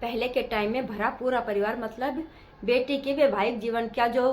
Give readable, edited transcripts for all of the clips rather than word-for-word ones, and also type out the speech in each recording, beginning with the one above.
पहले के टाइम में भरा पूरा परिवार मतलब बेटी के वैवाहिक जीवन का जो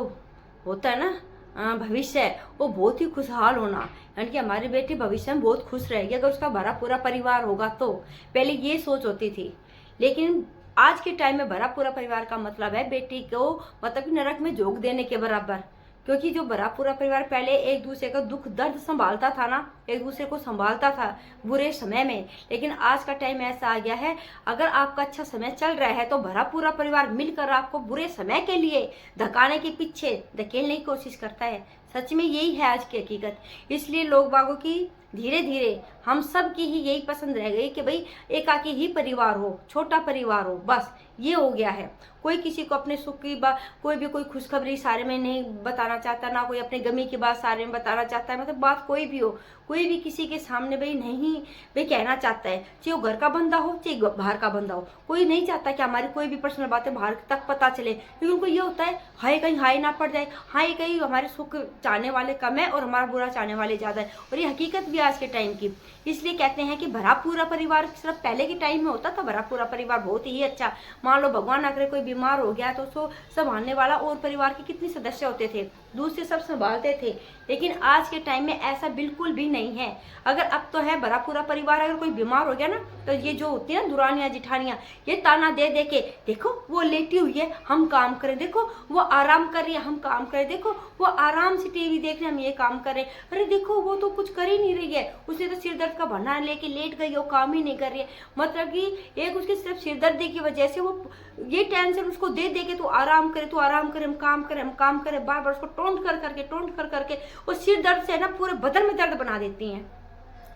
होता है ना भविष्य, वो बहुत ही खुशहाल होना। यानी कि हमारी बेटी भविष्य में बहुत खुश रहेगी अगर उसका भरा पूरा परिवार होगा तो। पहले ये सोच होती थी, लेकिन आज के टाइम में भरा पूरा परिवार का मतलब है बेटी को मतलब कि नरक में झोंक देने के बराबर। क्योंकि जो भरा पूरा परिवार पहले एक दूसरे का दुख दर्द संभालता था ना, एक दूसरे को संभालता था बुरे समय में, लेकिन आज का टाइम ऐसा आ गया है, अगर आपका अच्छा समय चल रहा है तो भरा पूरा परिवार मिलकर आपको बुरे समय के लिए धकाने के पीछे धकेलने की कोशिश करता है। सच में यही है आज की हकीकत। इसलिए लोग बागों की धीरे धीरे हम सब की ही यही पसंद रह गई कि भाई एकाकी ही परिवार हो, छोटा परिवार हो, बस ये हो गया है। कोई किसी को अपने सुख की बात, कोई भी कोई खुशखबरी सारे में नहीं बताना चाहता, ना कोई अपने गमी की बात सारे में बताना चाहता है। मतलब बात कोई भी हो, कोई भी किसी के सामने भाई नहीं भाई कहना चाहता है, चाहे वो घर का बंदा हो चाहे बाहर का बंदा हो। कोई नहीं चाहता कि हमारी कोई भी पर्सनल बातें बाहर तक पता चले, क्योंकि उनको ये होता है हाय कहीं हाय ना पड़ जाए, हाय कहीं हमारे सुख चाहने वाले कम है और हमारा बुरा चाहने वाले ज्यादा है। और ये हकीकत भी आज के टाइम की। इसलिए कहते हैं कि भरा पूरा परिवार सिर्फ पहले के टाइम में होता था। भरा पूरा परिवार बहुत ही अच्छा। मान लो भगवान ना करे कोई बीमार हो गया तो उसको संभालने वाला और परिवार के कितने सदस्य होते थे, दूसरे सब संभालते थे। लेकिन आज के टाइम में ऐसा बिल्कुल भी नहीं है। अगर अब तो है भरा पूरा परिवार, अगर कोई बीमार हो गया ना तो ये जो होती है ना दुरानियां जिठानियां, ये ताना दे दे के, देखो वो लेटी हुई है हम काम करें, देखो वो आराम कर रही है हम काम करें, देखो वो आराम से टीवी देख रहे हैं हम ये काम करें, अरे देखो वो तो कुछ कर ही नहीं रही है, उसने तो सिर दर्द का बहाना लेके लेट गई, वो काम ही नहीं कर रही है। मतलब कि एक उसके सिर्फ सिरदर्दी की वजह से वो ये टेंशन उसको दे दे के तू आराम करे, तू आराम करे, हम काम करें हम काम करें, बार बार उसको टोंट कर करके वो सिर दर्द से ना पूरे बदन में दर्द बना देती हैं।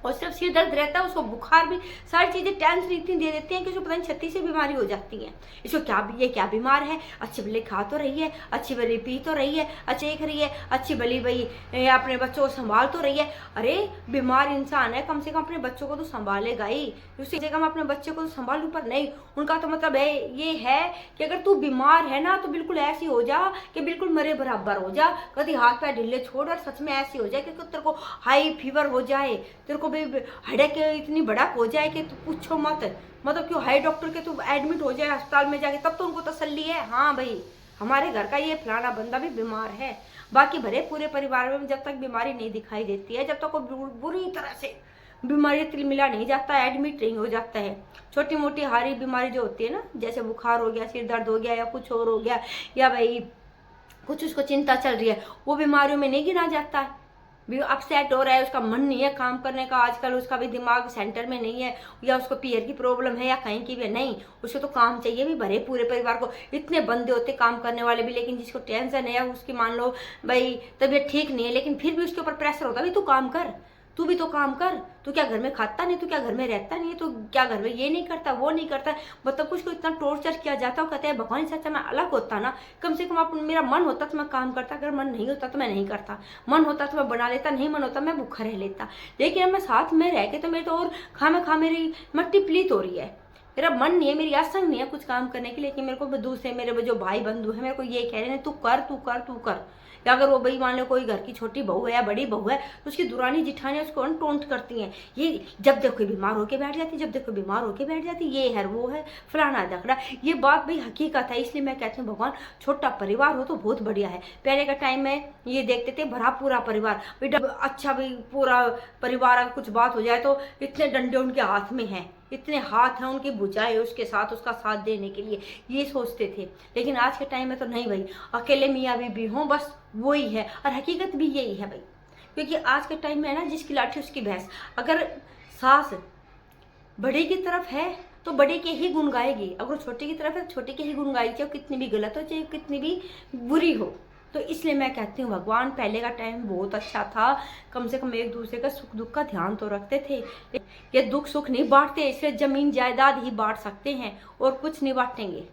और सिर्फ सिर दर्द रहता है, उसको बुखार भी, सारी चीजें टेंशन इतनी दे देती हैं कि उसको पता नहीं 36 बीमारी हो जाती है। इसको क्या ये क्या बीमार है, अच्छी भली खा तो रही है, अच्छी भली पी तो रही है, अच्छी देख रही है, अच्छी भली भाई अपने बच्चों को संभाल तो रही है। अरे बीमार इंसान है, कम से कम अपने बच्चों को तो संभालेगा ही, उससे कम अपने बच्चे को तो संभालू, पर नहीं। उनका तो मतलब है ये है कि अगर तू बीमार है ना तो बिल्कुल ऐसी हो जा कि बिल्कुल मरे बराबर हो जा, कभी हाथ पैर ढीले छोड़ और सच में ऐसी हो जाए कि तेरे को हाई फीवर हो जाए, तेरे को हेडेक इतनी भड़क हो जाए कि तू पूछो मत। मतलब क्यों हाई डॉक्टर के तू एडमिट हो जाए अस्पताल में जाके, तब तो उनको तसल्ली है हाँ भाई हमारे घर का ये फलाना बंदा भी बीमार है। बाकी भरे पूरे परिवार में जब तक बीमारी नहीं दिखाई देती है, जब तक वो बुरी तरह से बीमारी तिलमिला नहीं जाता है, एडमिट नहीं हो जाता है, छोटी मोटी हारी बीमारी जो होती है ना, जैसे बुखार हो गया, सिर दर्द हो गया, या कुछ और हो गया, या भाई कुछ उसको चिंता चल रही है, वो बीमारियों में नहीं गिना जाता है। भी अपसेट हो रहा है, उसका मन नहीं है काम करने का, आजकल उसका भी दिमाग सेंटर में नहीं है, या उसको पीयर की प्रॉब्लम है या कहीं की भी नहीं, उसको तो काम चाहिए। भी भरे पूरे परिवार को इतने बंदे होते काम करने वाले भी, लेकिन जिसको टेंशन है, उसकी मान लो भाई तबीयत ठीक नहीं है, लेकिन फिर भी उसके ऊपर प्रेशर होता है भाई तू काम कर, तू भी तो काम कर, तू क्या घर में खाता नहीं, तू क्या घर में रहता नहीं, तू क्या घर में ये नहीं करता वो नहीं करता। मतलब कुछ को इतना टॉर्चर किया जाता है, कहते हैं भगवान से अच्छा मैं अलग होता ना, कम से कम अपन मेरा मन होता तो मैं काम करता, अगर मन नहीं होता तो मैं नहीं करता, मन होता तो मैं बना लेता, नहीं मन होता मैं भूखा रह लेता। लेकिन अब मैं साथ में रह के तो मेरे तो और खा मेरी मट्टी प्लीत हो रही है, मेरा मन नहीं है, मेरी आसंग नहीं है कुछ काम करने की, लेकिन मेरे को दूसरे मेरे जो भाई बंधु है मेरे को ये कह रहे हैं तू कर तू कर तू कर। या अगर वो भाई मान लो कोई घर की छोटी बहू है या बड़ी बहू है तो उसकी दुरानी जिठानियां उसको टोंट करती हैं, ये जब देखो बीमार होके बैठ जाती, जब देखो बीमार होके बैठ जाती, ये है वो है फलाना झगड़ा। ये बात भाई हकीकत है। इसलिए मैं कहती हूँ भगवान छोटा परिवार हो तो बहुत बढ़िया है। पहले का टाइम में ये देखते थे भरा पूरा परिवार, बेटा अच्छा भाई पूरा परिवार, अगर कुछ बात हो जाए तो इतने डंडे उनके हाथ में हैं, इतने हाथ हैं उनकी बुझाए उसके साथ उसका साथ देने के लिए, ये सोचते थे। लेकिन आज के टाइम में तो नहीं भाई, अकेले मियाँ बीबी हों बस वो ही है, और हकीकत भी यही है भाई। क्योंकि आज के टाइम में है ना जिसकी लाठी उसकी भैंस, अगर सास बड़े की तरफ है तो बड़े के ही गुण गाएगी, अगर छोटे की तरफ है तो छोटे के ही गुण गाएगी, चाहे कितनी भी गलत हो चाहे कितनी भी बुरी हो। तो इसलिए मैं कहती हूँ भगवान पहले का टाइम बहुत अच्छा था, कम से कम एक दूसरे का सुख दुख का ध्यान तो रखते थे। ये दुख सुख नहीं बांटते, इसलिए जमीन जायदाद ही बांट सकते हैं और कुछ नहीं बांटेंगे।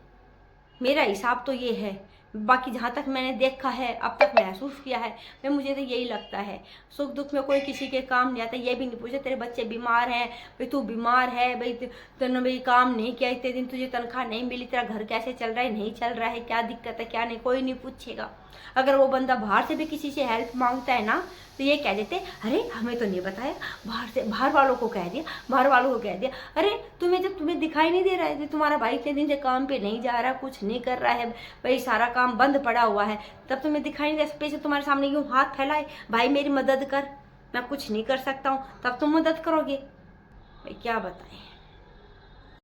मेरा हिसाब तो ये है, बाकी जहाँ तक मैंने देखा है अब तक महसूस किया है, मैं मुझे तो यही लगता है सुख दुख में कोई किसी के काम नहीं आता। ये भी नहीं पूछे तेरे बच्चे बीमार हैं, भाई तू बीमार है, भाई तूने भाई काम नहीं किया इतने दिन, तुझे तनख्वाह नहीं मिली, तेरा घर कैसे चल रहा है नहीं चल रहा है, क्या दिक्कत है क्या नहीं, कोई नहीं पूछेगा। अगर वो बंदा बाहर से भी किसी से हेल्प मांगता है ना, तो ये कह देते अरे हमें तो नहीं बताया, बाहर वालों को कह दिया, बाहर वालों को कह दिया। अरे तुम्हें दिखाई नहीं दे रहा है, तुम्हारा भाई इतने दिन से काम पे नहीं जा रहा, कुछ नहीं कर रहा है भाई, सारा काम बंद पड़ा हुआ है, तब तुम्हें दिखाई नहीं दे, स्पेशल तुम्हारे सामने यूँ हाथ फैलाए, भाई मेरी मदद कर, मैं कुछ नहीं कर सकता हूँ, तब तुम मदद करोगे। भाई क्या बताएं।